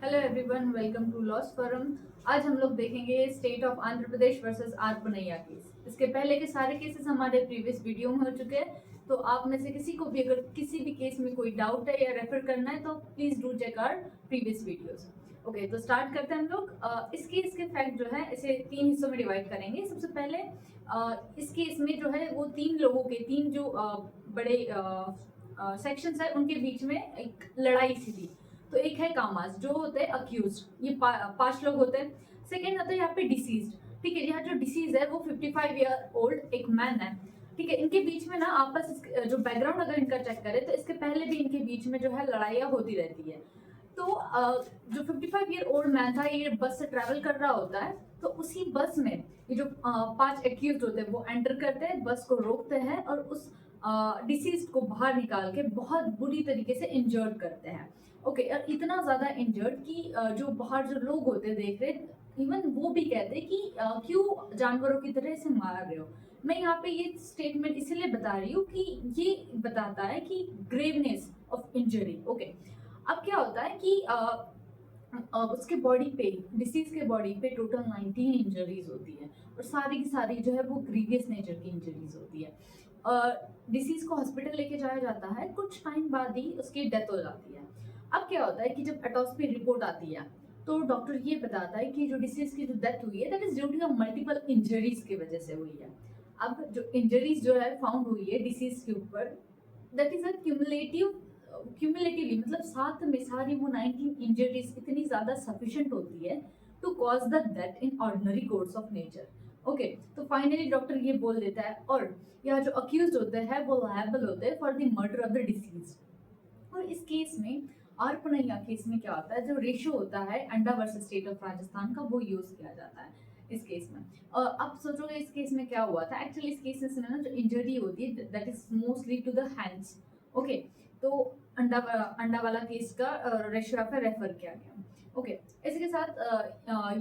Hello everyone, welcome to laws forum. आज हम लोग देखेंगे state of Andhra Pradesh versus R Punnaiah case. इसके पहले के सारे केसेस हमारे प्रीवियस वीडियो में हो चुके हैं, तो आप में से किसी को भी अगर किसी भी केस में कोई डाउट है या रेफर करना है तो please do check our previous videos. Okay, तो स्टार्ट करते हैं हम लोग। इस केस के फैक्ट जो है इसे 3 हिस्सों में डिवाइड करेंगे। सबसे पहले इस केस में जो है वो 3 लोगों के 3 जो बड़े सेक्शंस है उनके बीच में एक लड़ाई सी थी। तो एक है कामास जो होते हैं अक्यूज, ये 5 लोग होते हैं। सेकेंड होता है यहाँ पे डिसीज। ठीक है, यहाँ जो डिसीज है वो 55 ईयर ओल्ड एक मैन है। ठीक है, इनके बीच में ना आपस जो बैकग्राउंड अगर इनका चेक करें तो इसके पहले भी इनके बीच में जो है लड़ाइयाँ होती रहती है। तो जो 55 ईयर ओल्ड मैन था ये बस से ट्रैवल कर रहा होता है, तो उसी बस में ये जो 5 एक्यूज होते हैं वो एंटर करते हैं, बस को रोकते हैं और उस डिसीज को बाहर निकाल के बहुत बुरी तरीके से इंजर्ड करते हैं। ओके, और इतना ज्यादा इंजर्ड कि जो बाहर जो लोग होते हैं देख रहे, इवन वो भी कहते हैं कि क्यों जानवरों की तरह से मार रहे हो। मैं यहाँ पे ये स्टेटमेंट इसलिए बता रही हूँ कि ये बताता है कि ग्रेवनेस ऑफ इंजरी। ओके, अब क्या होता है कि उसके बॉडी पे, डिसीज के बॉडी पे टोटल 19 इंजरीज होती है और सारी की सारी जो है वो ग्रीवियस नेचर की इंजरीज होती है। डिसीज को हॉस्पिटल लेके जाया जाता है, कुछ टाइम बाद ही उसकी डेथ हो जाती है। अब क्या होता है कि जब ऑटोप्सी रिपोर्ट आती है तो डॉक्टर ये बताता है कि जो डिसीज की जो डेथ हुई है that is due to multiple injuries की वजह से हुई है। अब जो इंजरीज जो है फाउंड हुई है डिसीज के ऊपर, दैट इज अ क्यूमुलेटिवली, मतलब साथ में सारी वो 19 इंजरीज इतनी ज्यादा सफिशिएंट होती है to cause the death in ordinary course of nature. Okay, तो फाइनली डॉक्टर ये बोल देता है और यह जो अक्यूज होते हैं वो लायबल होते हैं for the murder of the disease. और इस केस में आर पुनैया केस में क्या होता है, जो रेशियो होता है अंडा वर्सेस स्टेट ऑफ राजस्थान का वो यूज किया जाता है इस केस में। और अब सोचोगे इस केस में क्या हुआ था, एक्चुअली इस केस में ना जो इंजरी होती है that is mostly to the hands. Okay, तो अंडा अंडा वाला केस का रेशियो यहाँ पे रेफर किया गया। ओके, इसी के साथ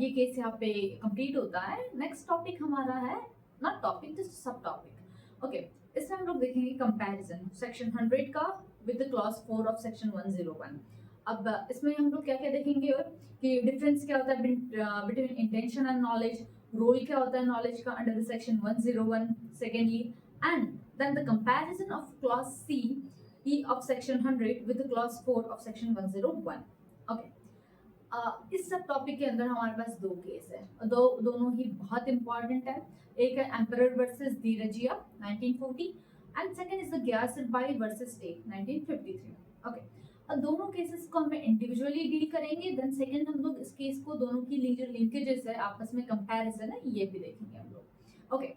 ये केस यहाँ पे कंप्लीट होता है। नेक्स्ट टॉपिक हमारा है, नॉट टॉपिक जस्ट सब टॉपिक। ओके, इसमें हम लोग देखेंगे कंपैरिजन सेक्शन 100 का with the clause 4 of section 101। अब इसमें हम लोग क्या क्या देखेंगे और कि डिफरेंस क्या होता है between intention and knowledge, role क्या होता है नॉलेज का under the section 101 secondly, and then the comparison of clause C E of section 100 with the clause 4 of section 101। Okay, इस सब टॉपिक के अंदर हमारे पास 2 केस है, दोनों ही बहुत इंपॉर्टेंट है। एक है emperor versus Dhirajia 1940 and second is the Gyarsibai versus state 1953। Okay, अब दोनों केसेस को हमें इंडिविजुअली डील करेंगे, देन सेकंड हम लोग इस केस को दोनों की जो लिंकेजेस है आपस में कंपैरिजन है ये भी देखेंगे हम लोग। ओके,